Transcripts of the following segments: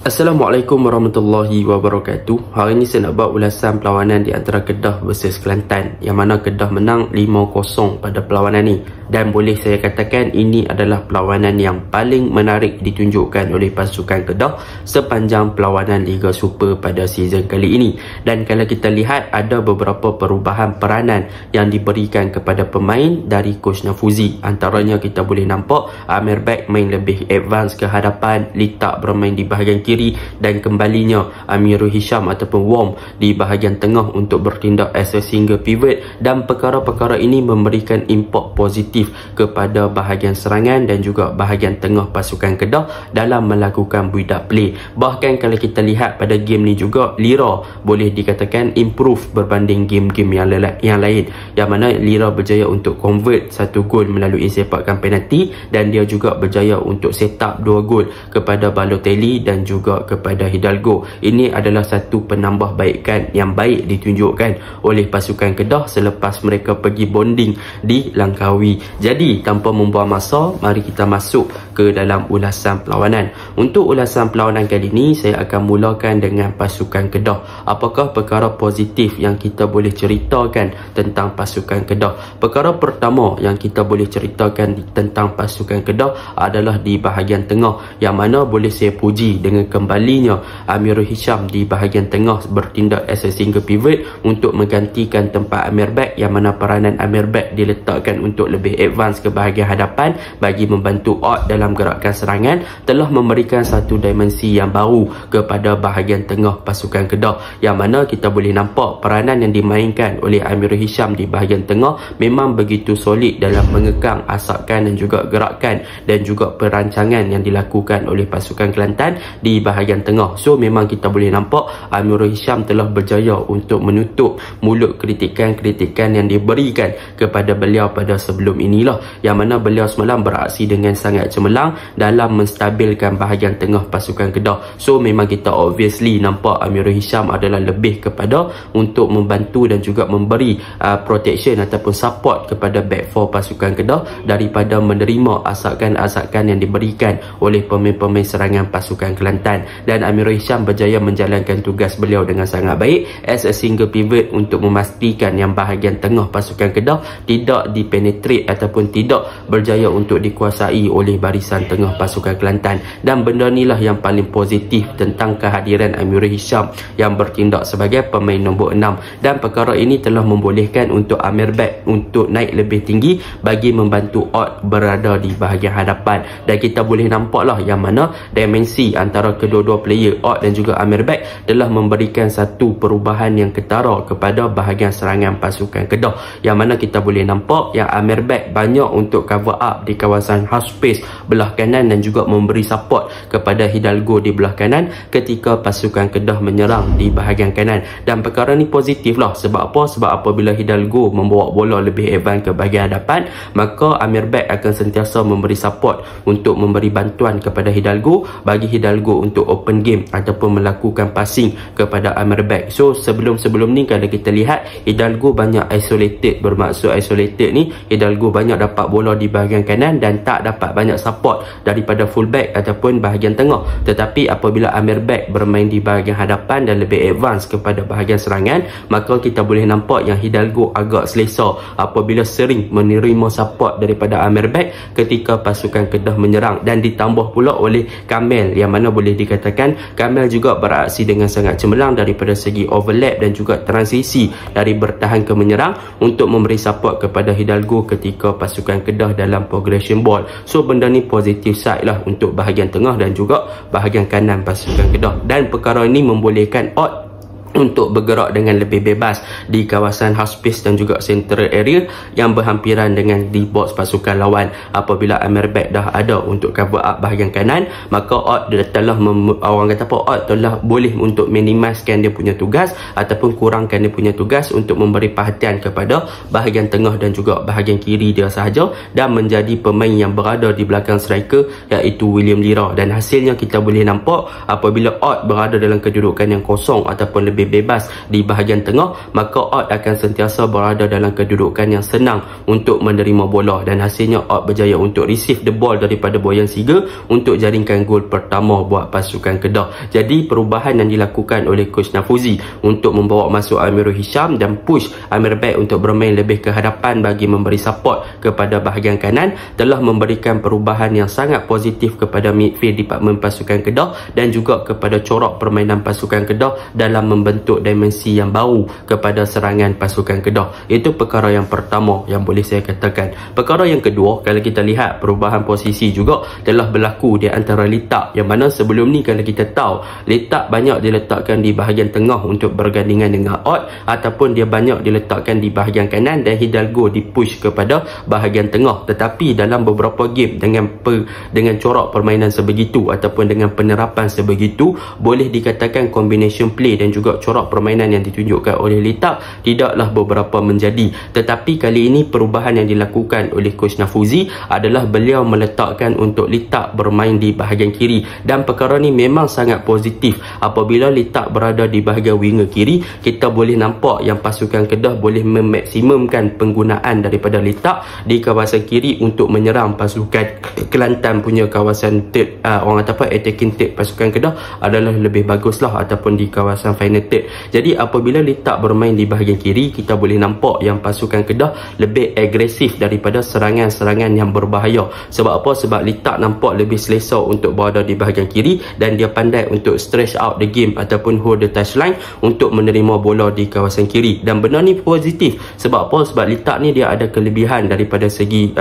Assalamualaikum warahmatullahi wabarakatuh. Hari ini saya nak buat ulasan perlawanan di antara Kedah versus Kelantan, yang mana Kedah menang 5-0 pada perlawanan ni. Dan boleh saya katakan ini adalah perlawanan yang paling menarik ditunjukkan oleh pasukan Kedah sepanjang perlawanan Liga Super pada season kali ini. Dan kalau kita lihat, ada beberapa perubahan peranan yang diberikan kepada pemain dari Coach Nafuzi. Antaranya kita boleh nampak Amir Bek main lebih advance ke hadapan, Litak bermain di bahagian kiri, dan kembalinya Amirul Hisham ataupun Wom di bahagian tengah untuk bertindak as a single pivot. Dan perkara-perkara ini memberikan impak positif kepada bahagian serangan dan juga bahagian tengah pasukan Kedah dalam melakukan build-up play. Bahkan kalau kita lihat pada game ni juga, Lira boleh dikatakan improve berbanding game-game yang lain, yang mana Lira berjaya untuk convert satu gol melalui sepakan penalti, dan dia juga berjaya untuk set up 2 gol kepada Balotelli dan juga kepada Hidalgo. Ini adalah satu penambahbaikan yang baik ditunjukkan oleh pasukan Kedah selepas mereka pergi bonding di Langkawi. Jadi tanpa membuang masa, mari kita masuk ke dalam ulasan perlawanan. Untuk ulasan perlawanan kali ini, saya akan mulakan dengan pasukan Kedah. Apakah perkara positif yang kita boleh ceritakan tentang pasukan Kedah? Perkara pertama yang kita boleh ceritakan tentang pasukan Kedah adalah di bahagian tengah, yang mana boleh saya puji dengan kembalinya Amirul Hisham di bahagian tengah bertindak as a single pivot untuk menggantikan tempat Amir Bek, yang mana peranan Amir Bek diletakkan untuk lebih advance ke bahagian hadapan bagi membantu Ott dalam gerakan serangan, telah memberikan satu dimensi yang baru kepada bahagian tengah pasukan Kedah, yang mana kita boleh nampak peranan yang dimainkan oleh Amirul Hisham di bahagian tengah memang begitu solid dalam mengekang asakan dan juga gerakan dan juga perancangan yang dilakukan oleh pasukan Kelantan di bahagian tengah. So memang kita boleh nampak Amirul Hisham telah berjaya untuk menutup mulut kritikan-kritikan yang diberikan kepada beliau pada sebelum inilah, yang mana beliau semalam beraksi dengan sangat cemerlang dalam menstabilkan bahagian tengah pasukan Kedah. So memang kita obviously nampak Amirul Hisham adalah lebih kepada untuk membantu dan juga memberi protection ataupun support kepada back four pasukan Kedah daripada menerima asakan-asakan yang diberikan oleh pemain-pemain serangan pasukan Kelantan. Dan Amirul Hisham berjaya menjalankan tugas beliau dengan sangat baik as a single pivot untuk memastikan yang bahagian tengah pasukan Kedah tidak dipenetrate ataupun tidak berjaya untuk dikuasai oleh barisan tengah pasukan Kelantan. Dan benda inilah yang paling positif tentang kehadiran Amirul Hisham yang bertindak sebagai pemain nombor 6. Dan perkara ini telah membolehkan untuk Amir Bek untuk naik lebih tinggi bagi membantu Ott berada di bahagian hadapan. Dan kita boleh nampaklah yang mana dimensi antara kedua-dua player Ott dan juga Amir Bek telah memberikan satu perubahan yang ketara kepada bahagian serangan pasukan Kedah, yang mana kita boleh nampak yang Amir Bek banyak untuk cover up di kawasan half space belah kanan dan juga memberi support kepada Hidalgo di belah kanan ketika pasukan Kedah menyerang di bahagian kanan. Dan perkara ni positif lah. Sebab apa? Sebab apabila Hidalgo membawa bola lebih advance ke bahagian hadapan, maka Amir Bek akan sentiasa memberi support untuk memberi bantuan kepada Hidalgo, bagi Hidalgo untuk open game ataupun melakukan passing kepada Amir Bek. So sebelum ni kalau kita lihat, Hidalgo banyak isolated. Bermaksud isolated ni, Hidalgo banyak dapat bola di bahagian kanan dan tak dapat banyak support daripada fullback ataupun bahagian tengah. Tetapi apabila Amir Bek bermain di bahagian hadapan dan lebih advance kepada bahagian serangan, maka kita boleh nampak yang Hidalgo agak selesa apabila sering menerima support daripada Amir Bek ketika pasukan Kedah menyerang. Dan ditambah pula oleh Kamel, yang mana boleh dikatakan Kamel juga beraksi dengan sangat cemerlang daripada segi overlap dan juga transisi dari bertahan ke menyerang untuk memberi support kepada Hidalgo ketika pasukan Kedah dalam progression ball. So benda ni positive side lah untuk bahagian tengah dan juga bahagian kanan pasukan Kedah. Dan perkara ini membolehkan Ott untuk bergerak dengan lebih bebas di kawasan half space dan juga central area yang berhampiran dengan di box pasukan lawan. Apabila Amir Bek dah ada untuk cover up bahagian kanan, maka Ott telah Ott telah boleh untuk minimiskan dia punya tugas ataupun kurangkan dia punya tugas untuk memberi perhatian kepada bahagian tengah dan juga bahagian kiri dia sahaja, dan menjadi pemain yang berada di belakang striker iaitu William Lira. Dan hasilnya kita boleh nampak apabila Ott berada dalam kedudukan yang kosong ataupun lebih lebih bebas di bahagian tengah, maka Ott akan sentiasa berada dalam kedudukan yang senang untuk menerima bola, dan hasilnya Ott berjaya untuk receive the ball daripada Boyan Siga untuk jaringkan gol pertama buat pasukan Kedah. Jadi perubahan yang dilakukan oleh Coach Nafuzi untuk membawa masuk Amirul Hisham dan push Amir Bek untuk bermain lebih ke hadapan bagi memberi support kepada bahagian kanan telah memberikan perubahan yang sangat positif kepada midfield department pasukan Kedah dan juga kepada corak permainan pasukan Kedah dalam membentuk dimensi yang baru kepada serangan pasukan Kedah. Itu perkara yang pertama yang boleh saya katakan. Perkara yang kedua, kalau kita lihat perubahan posisi juga telah berlaku di antara Litak, yang mana sebelum ni kalau kita tahu Litak banyak diletakkan di bahagian tengah untuk bergandingan dengan Ott, ataupun dia banyak diletakkan di bahagian kanan dan Hidalgo dipush kepada bahagian tengah. Tetapi dalam beberapa game dengan corak permainan sebegitu ataupun dengan penerapan sebegitu, boleh dikatakan combination play dan juga corak permainan yang ditunjukkan oleh Litak tidaklah beberapa menjadi. Tetapi kali ini perubahan yang dilakukan oleh Coach Nafuzi adalah beliau meletakkan untuk Litak bermain di bahagian kiri, dan perkara ni memang sangat positif. Apabila Litak berada di bahagian winger kiri, kita boleh nampak yang pasukan Kedah boleh memaksimumkan penggunaan daripada Litak di kawasan kiri untuk menyerang pasukan Kelantan punya kawasan third, orang kata apa, attacking third pasukan Kedah adalah lebih baguslah, ataupun di kawasan final third. Jadi apabila Litak bermain di bahagian kiri, kita boleh nampak yang pasukan Kedah lebih agresif daripada serangan-serangan yang berbahaya. Sebab apa? Sebab Litak nampak lebih selesa untuk berada di bahagian kiri dan dia pandai untuk stretch out the game ataupun hold the touchline untuk menerima bola di kawasan kiri. Dan benda ni positif. Sebab apa? Sebab Litak ni dia ada kelebihan daripada segi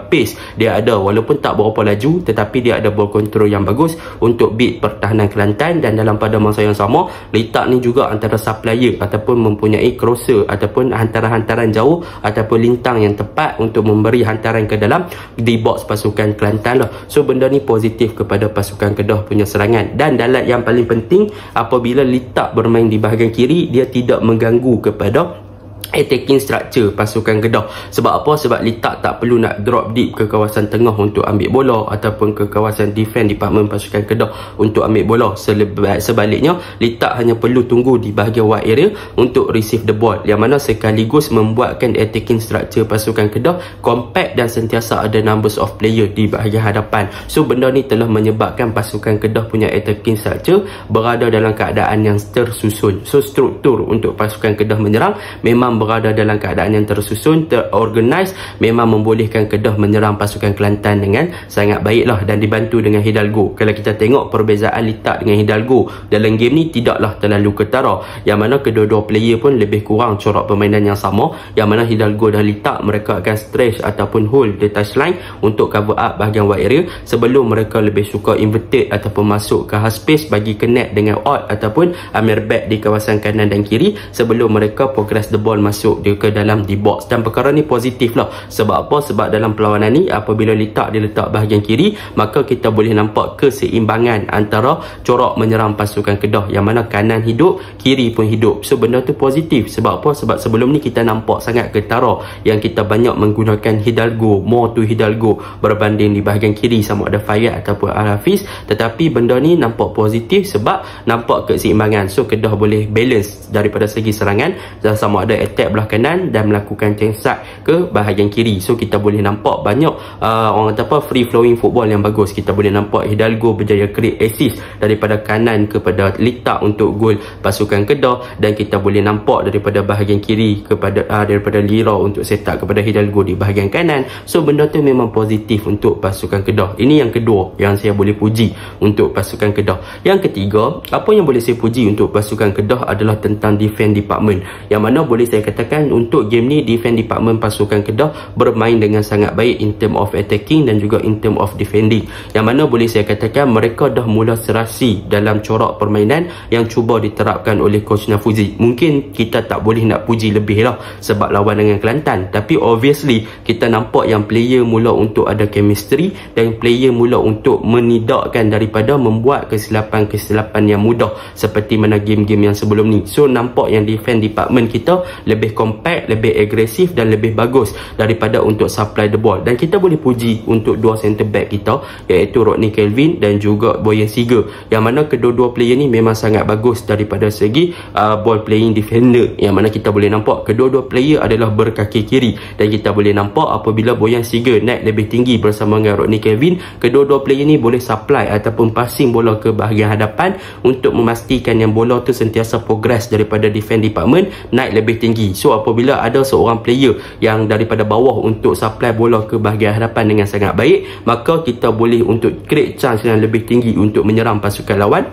pace. Dia ada, walaupun tak berapa laju, tetapi dia ada ball control yang bagus untuk beat pertahanan Kelantan. Dan dalam pada masa yang sama, Litak ni juga antara supplier ataupun mempunyai crosser ataupun hantaran-hantaran jauh ataupun lintang yang tepat untuk memberi hantaran ke dalam di box pasukan Kelantan lah. So benda ni positif kepada pasukan Kedah punya serangan. Dan dalam yang paling penting, apabila Litak bermain di bahagian kiri, dia tidak mengganggu kepada attacking structure pasukan Kedah. Sebab apa? Sebab Litak tak perlu nak drop deep ke kawasan tengah untuk ambil bola ataupun ke kawasan defense department pasukan Kedah untuk ambil bola. Sebaliknya, Litak hanya perlu tunggu di bahagian wide area untuk receive the ball, yang mana sekaligus membuatkan attacking structure pasukan Kedah compact dan sentiasa ada numbers of player di bahagian hadapan. So benda ni telah menyebabkan pasukan Kedah punya attacking structure berada dalam keadaan yang tersusun. So struktur untuk pasukan Kedah menyerang memang berada dalam keadaan yang tersusun, terorganize, memang membolehkan Kedah menyerang pasukan Kelantan dengan sangat baiklah dan dibantu dengan Hidalgo. Kalau kita tengok perbezaan Litak dengan Hidalgo dalam game ni tidaklah terlalu ketara, yang mana kedua-dua player pun lebih kurang corak permainan yang sama, yang mana Hidalgo dan Litak mereka akan stretch ataupun hold the touchline untuk cover up bahagian wide area, sebelum mereka lebih suka inverted ataupun masuk ke half space bagi connect dengan Ott ataupun Amir Bek di kawasan kanan dan kiri sebelum mereka progress the ball masuk dia ke dalam di box. Dan perkara ni positif lah. Sebab apa? Sebab dalam perlawanan ni apabila Litak diletak bahagian kiri, maka kita boleh nampak keseimbangan antara corak menyerang pasukan Kedah, yang mana kanan hidup, kiri pun hidup. So benda tu positif. Sebab apa? Sebab sebelum ni kita nampak sangat ketara yang kita banyak menggunakan Hidalgo, more to Hidalgo berbanding di bahagian kiri sama ada Fayyad ataupun Al-Hafiz. Tetapi benda ni nampak positif sebab nampak keseimbangan. So Kedah boleh balance daripada segi serangan, dan sama ada attack belah kanan dan melakukan change ke bahagian kiri. So kita boleh nampak banyak orang kata apa, free flowing football yang bagus. Kita boleh nampak Hidalgo berjaya create assist daripada kanan kepada Litak untuk gol pasukan Kedah, dan kita boleh nampak daripada bahagian kiri kepada daripada Lira untuk set up kepada Hidalgo di bahagian kanan. So benda tu memang positif untuk pasukan Kedah. Ini yang kedua yang saya boleh puji untuk pasukan Kedah. Yang ketiga, apa yang boleh saya puji untuk pasukan Kedah adalah tentang defense department, yang mana boleh saya katakan untuk game ni defense department pasukan Kedah bermain dengan sangat baik in term of attacking dan juga in term of defending, yang mana boleh saya katakan mereka dah mula serasi dalam corak permainan yang cuba diterapkan oleh Coach Nafuzi. Mungkin kita tak boleh nak puji lebih lah sebab lawan dengan Kelantan, tapi obviously kita nampak yang player mula untuk ada chemistry dan player mula untuk menidakkan daripada membuat kesilapan-kesilapan yang mudah seperti mana game-game yang sebelum ni. So nampak yang defense department kita lebih compact, lebih agresif dan lebih bagus daripada untuk supply the ball. Dan kita boleh puji untuk dua center back kita, iaitu Rodney Kelvin dan juga Boyan Seger, yang mana kedua-dua player ni memang sangat bagus daripada segi ball playing defender, yang mana kita boleh nampak kedua-dua player adalah berkaki kiri. Dan kita boleh nampak apabila Boyan Seger naik lebih tinggi bersama dengan Rodney Kelvin, kedua-dua player ni boleh supply ataupun passing bola ke bahagian hadapan untuk memastikan yang bola tu sentiasa progress daripada defense department naik lebih tinggi. So apabila ada seorang player yang daripada bawah untuk supply bola ke bahagian hadapan dengan sangat baik, maka kita boleh untuk create chance yang lebih tinggi untuk menyerang pasukan lawan,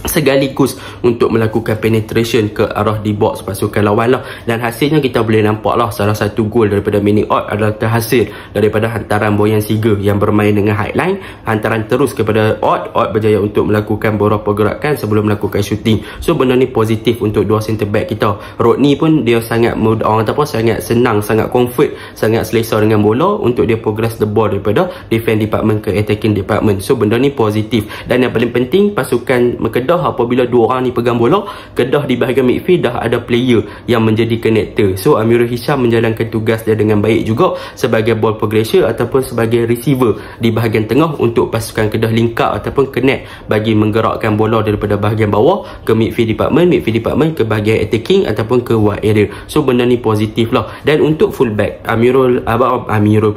sekaligus untuk melakukan penetration ke arah di box pasukan lawan lah. Dan hasilnya kita boleh nampak lah, salah satu gol daripada Manny Ott adalah terhasil daripada hantaran Boyan Seger yang bermain dengan high line, hantaran terus kepada Ott berjaya untuk melakukan beberapa gerakan sebelum melakukan shooting. So benda ni positif untuk dua center back kita. Rodney pun dia sangat mudah, orang kata apa, sangat senang, sangat comfort, sangat selesa dengan bola untuk dia progress the ball daripada defense department ke attacking department. So benda ni positif. Dan yang paling penting, pasukan Kedah apabila dua orang ni pegang bola, Kedah di bahagian midfield dah ada player yang menjadi connector. So Amirul Hisham menjalankan tugas dia dengan baik juga sebagai ball progressor ataupun sebagai receiver di bahagian tengah untuk pasukan Kedah link up ataupun connect bagi menggerakkan bola daripada bahagian bawah ke midfield department ke bahagian attacking ataupun ke wide area. So benda ni positif lah. Dan untuk fullback Amirul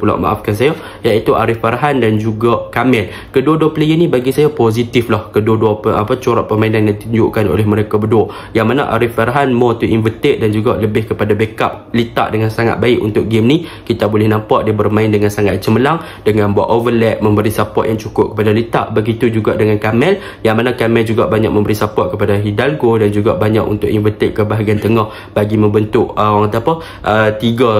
pula, maafkan saya, iaitu Arif Farhan dan juga Kamil, kedua-dua player ni bagi saya positif lah. Kedua-dua corak permainan yang ditunjukkan oleh mereka berdua, yang mana Arif Farhan more to inverted dan juga lebih kepada backup, letak dengan sangat baik untuk game ni. Kita boleh nampak dia bermain dengan sangat cemerlang, dengan buat overlap, memberi support yang cukup kepada letak. Begitu juga dengan Kamil, yang mana Kamil juga banyak memberi support kepada Hidalgo dan juga banyak untuk inverted ke bahagian tengah bagi membentuk tiga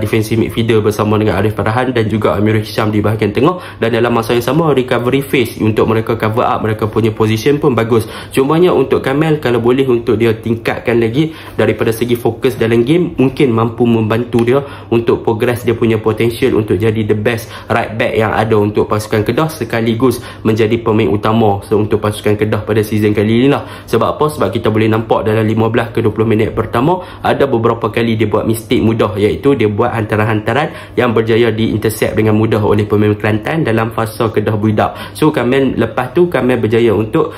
defensive midfielder bersama dengan Arif Farhan dan juga Amirul Hisham di bahagian tengah. Dan dalam masa yang sama, recovery phase untuk mereka cover up mereka punya position pun bagus. Cumanya untuk Kamil, kalau boleh untuk dia tingkatkan lagi daripada segi fokus dalam game, mungkin mampu membantu dia untuk progress dia punya potential untuk jadi the best right back yang ada untuk pasukan Kedah, sekaligus menjadi pemain utama untuk pasukan Kedah pada season kali ini lah. Sebab apa? Sebab kita boleh nampak dalam 15 ke 20 minit pertama ada beberapa kali dia buat mistake mudah, iaitu dia buat hantaran-hantaran yang berjaya di-intercept dengan mudah oleh pemain Kelantan dalam fasa Kedah build up. So Kamil, lepas tu Kamil berjaya untuk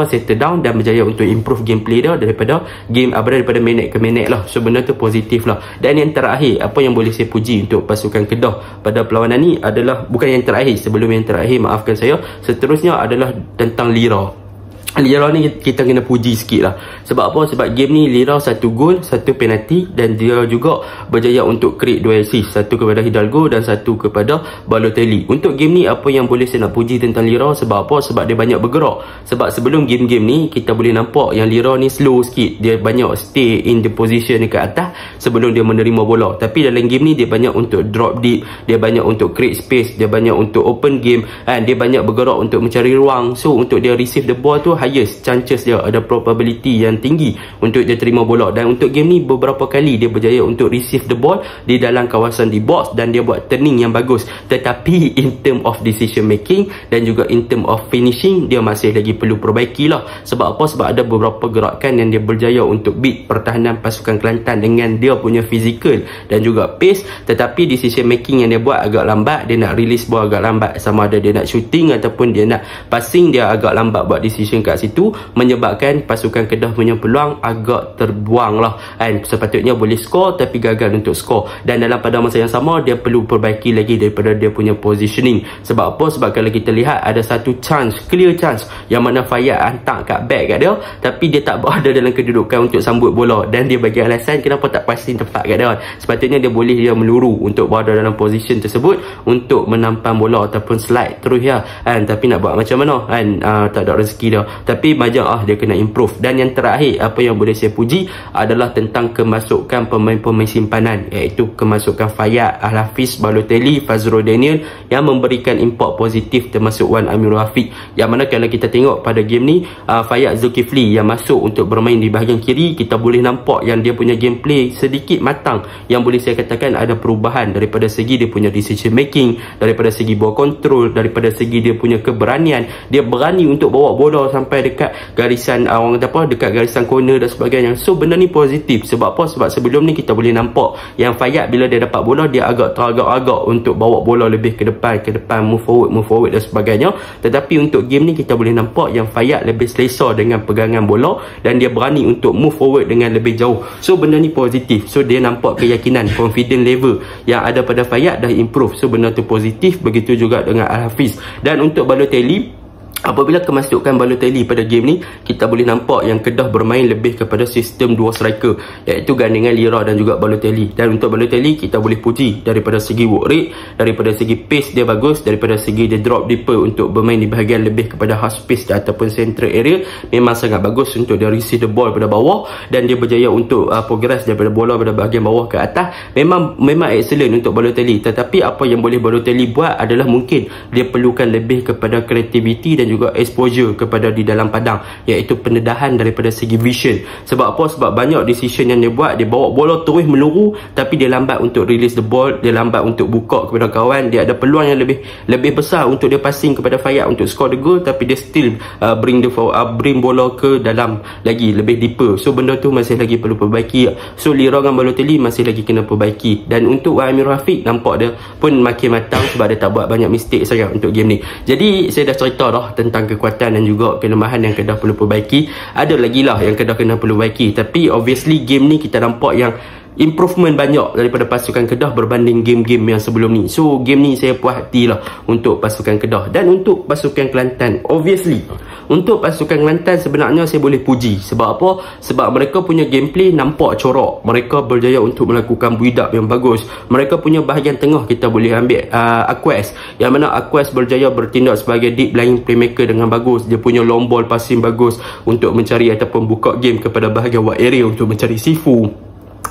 settle down dan berjaya untuk improve gameplay dia daripada minit ke minit lah. So benda tu positif lah. Dan yang terakhir, apa yang boleh saya puji untuk pasukan Kedah pada perlawanan ni adalah, bukan yang terakhir, sebelum yang terakhir, maafkan saya, seterusnya adalah tentang Lira. Lira ni kita kena puji sikit lah. Sebab apa? Sebab game ni Lira 1 gol, 1 penalti, dan dia juga berjaya untuk create 2 assist, 1 kepada Hidalgo dan 1 kepada Balotelli. Untuk game ni apa yang boleh saya nak puji tentang Lira? Sebab apa? Sebab dia banyak bergerak. Sebab sebelum game-game ni kita boleh nampak yang Lira ni slow sikit, dia banyak stay in the position dekat atas sebelum dia menerima bola. Tapi dalam game ni dia banyak untuk drop deep, dia banyak untuk create space, dia banyak untuk open game, and dia banyak bergerak untuk mencari ruang. So untuk dia receive the ball tu, highest chances dia, ada probability yang tinggi untuk dia terima bola. Dan untuk game ni beberapa kali dia berjaya untuk receive the ball di dalam kawasan di box dan dia buat turning yang bagus. Tetapi in term of decision making dan juga in term of finishing, dia masih lagi perlu perbaiki lah. Sebab apa? Sebab ada beberapa gerakan yang dia berjaya untuk beat pertahanan pasukan Kelantan dengan dia punya physical dan juga pace, tetapi decision making yang dia buat agak lambat. Dia nak release ball agak lambat, sama ada dia nak shooting ataupun dia nak passing, dia agak lambat buat decision kat situ, menyebabkan pasukan Kedah punya peluang agak terbuang lah, and sepatutnya boleh skor tapi gagal untuk skor. Dan dalam pada masa yang sama, dia perlu perbaiki lagi daripada dia punya positioning. Sebab apa? Sebab kalau kita lihat ada satu chance, clear chance, yang mana Fayyad hantar kat back kat dia, tapi dia tak berada dalam kedudukan untuk sambut bola, dan dia bagi alasan kenapa tak passing tepat kat dia. Sepatutnya dia boleh dia meluru untuk berada dalam position tersebut untuk menampang bola ataupun slide terus ya, kan? Tapi nak buat macam mana, kan? Tak ada rezeki dia. Tapi majang dia kena improve. Dan yang terakhir, apa yang boleh saya puji adalah tentang kemasukan pemain-pemain simpanan, iaitu kemasukan Fayyad, Al-Hafiz, Balotelli, Fazrul Daniel, yang memberikan impak positif, termasuk Wan Amirul Hafiz. Yang mana kalau kita tengok pada game ni, Fayyad Zulkifli yang masuk untuk bermain di bahagian kiri, kita boleh nampak yang dia punya gameplay sedikit matang, yang boleh saya katakan ada perubahan daripada segi dia punya decision making, daripada segi ball control, daripada segi dia punya keberanian. Dia berani untuk bawa bola sampai sampai dekat garisan orang kata apa, dekat garisan corner dan sebagainya. So benda ni positif. Sebab apa? Sebab sebelum ni kita boleh nampak yang Fayyad bila dia dapat bola, dia agak teragak-agak untuk bawa bola lebih ke depan, move forward dan sebagainya. Tetapi untuk game ni kita boleh nampak yang Fayyad lebih selesa dengan pegangan bola dan dia berani untuk move forward dengan lebih jauh. So benda ni positif. So dia nampak keyakinan, confident level yang ada pada Fayyad dah improve. So benda tu positif. Begitu juga dengan Al-Hafiz. Dan untuk Balotelli, apabila kemasukan Balotelli pada game ni, kita boleh nampak yang Kedah bermain lebih kepada sistem dua striker, iaitu gandingan Lira dan juga Balotelli. Dan untuk Balotelli, kita boleh puji daripada segi work rate, daripada segi pace dia bagus, daripada segi dia drop deeper untuk bermain di bahagian lebih kepada half space ataupun central area, memang sangat bagus untuk dia receive the ball pada bawah dan dia berjaya untuk progress daripada bola pada bahagian bawah ke atas. Memang excellent untuk Balotelli. Tetapi apa yang boleh Balotelli buat adalah mungkin dia perlukan lebih kepada kreativiti dan juga exposure kepada di dalam padang, iaitu pendedahan daripada segi vision. Sebab apa? Sebab banyak decision yang dia buat, dia bawa bola terus meluru tapi dia lambat untuk release the ball, dia lambat untuk buka kepada kawan. Dia ada peluang yang lebih besar untuk dia passing kepada Fayyad untuk score the goal, tapi dia still bring bola ke dalam lagi lebih deeper. So benda tu masih lagi perlu perbaiki. So Lira dengan Balotelli masih lagi kena perbaiki. Dan untuk Amir Rafiq, nampak dia pun makin matang sebab dia tak buat banyak mistake sangat untuk game ni. Jadi saya dah cerita dah tentang kekuatan dan juga kelemahan yang Kedah perlu perbaiki. Ada lagi lah yang Kedah kena perlu perbaiki. Tapi obviously game ni kita nampak yang improvement banyak daripada pasukan Kedah berbanding game-game yang sebelum ni. So game ni saya puas hati lah untuk pasukan Kedah. Dan untuk pasukan Kelantan, obviously untuk pasukan Kelantan sebenarnya saya boleh puji. Sebab apa? Sebab mereka punya gameplay nampak corak. Mereka berjaya untuk melakukan build up yang bagus. Mereka punya bahagian tengah kita boleh ambil Aquas, yang mana Aquas berjaya bertindak sebagai deep lying playmaker dengan bagus. Dia punya long ball passing bagus untuk mencari ataupun buka game kepada bahagian wide area untuk mencari Sifu,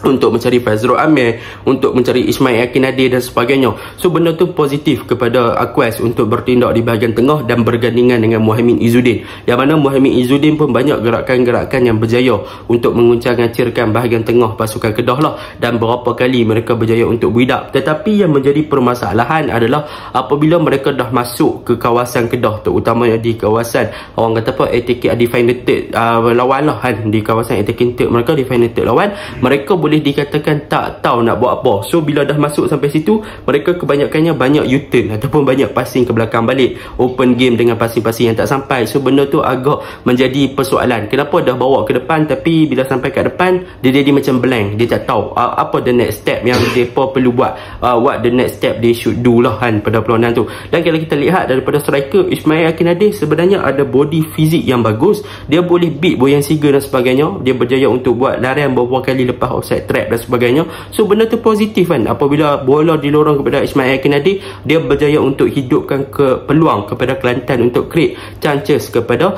untuk mencari Fazrul Amir, untuk mencari Ismail Akinade dan sebagainya. So benda tu positif kepada Aquas untuk bertindak di bahagian tengah dan bergandingan dengan Muhammad Izzuddin, yang mana Muhammad Izzuddin pun banyak gerakan-gerakan yang berjaya untuk menguncang-ancirkan bahagian tengah pasukan Kedah lah, dan berapa kali mereka berjaya untuk build up. Tetapi yang menjadi permasalahan adalah apabila mereka dah masuk ke kawasan Kedah, terutamanya di kawasan orang kata apa, attacking define the third lawan lah kan, di kawasan attacking third mereka, define the third lawan, mereka boleh dikatakan tak tahu nak buat apa. So bila dah masuk sampai situ, mereka kebanyakannya banyak U-turn ataupun banyak passing ke belakang balik, open game dengan passing-passing yang tak sampai. So benda tu agak menjadi persoalan. Kenapa dah bawa ke depan tapi bila sampai kat depan dia jadi macam blank, dia tak tahu apa the next step yang mereka perlu buat, what the next step they should do lah kan pada perlawanan tu. Dan kalau kita lihat daripada striker Ismail Akinade, sebenarnya ada body fizik yang bagus, dia boleh beat Boyan Siga dan sebagainya, dia berjaya untuk buat larian beberapa kali lepas offside trap dan sebagainya. So benda tu positif kan. Apabila bola dilorong kepada Ismail Akinade, dia berjaya untuk hidupkan peluang kepada Kelantan untuk create chances kepada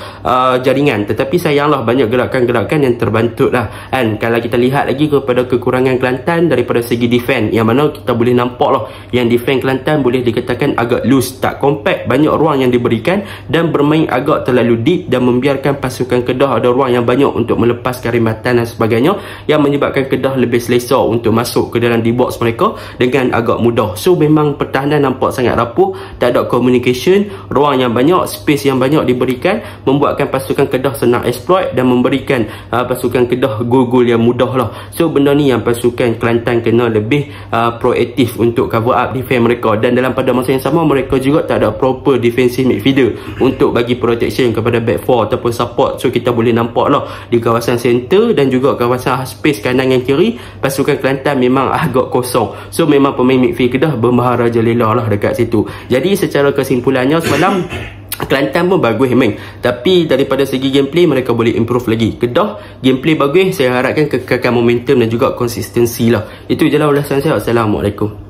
jaringan. Tetapi sayanglah banyak gerakan-gerakan yang terbantut lah kan. Kalau kita lihat lagi kepada kekurangan Kelantan daripada segi defense, yang mana kita boleh nampak lah yang defense Kelantan boleh dikatakan agak loose, tak compact, banyak ruang yang diberikan dan bermain agak terlalu deep dan membiarkan pasukan Kedah ada ruang yang banyak untuk melepaskan rimatan dan sebagainya, yang menyebabkan Kedah lebih selesa untuk masuk ke dalam D-box mereka dengan agak mudah. So memang pertahanan nampak sangat rapuh, tak ada communication, ruang yang banyak, space yang banyak diberikan, membuatkan pasukan Kedah senang exploit dan memberikan pasukan Kedah gol-gol yang mudah lah. So benda ni yang pasukan Kelantan kena lebih proaktif untuk cover up defense mereka. Dan dalam pada masa yang sama, mereka juga tak ada proper defensive midfielder untuk bagi protection kepada back four ataupun support. So kita boleh nampak lah di kawasan center dan juga kawasan space kanan dan kiri, pasukan Kelantan memang agak kosong. So memang pemain midfield Kedah bermaharajalela lah dekat situ. Jadi secara kesimpulannya semalam Kelantan pun bagus memang, tapi daripada segi gameplay mereka boleh improve lagi. Kedah gameplay bagus, saya harapkan kekalkan momentum dan juga konsistensi lah. Itu je lah ulasan saya. Assalamualaikum.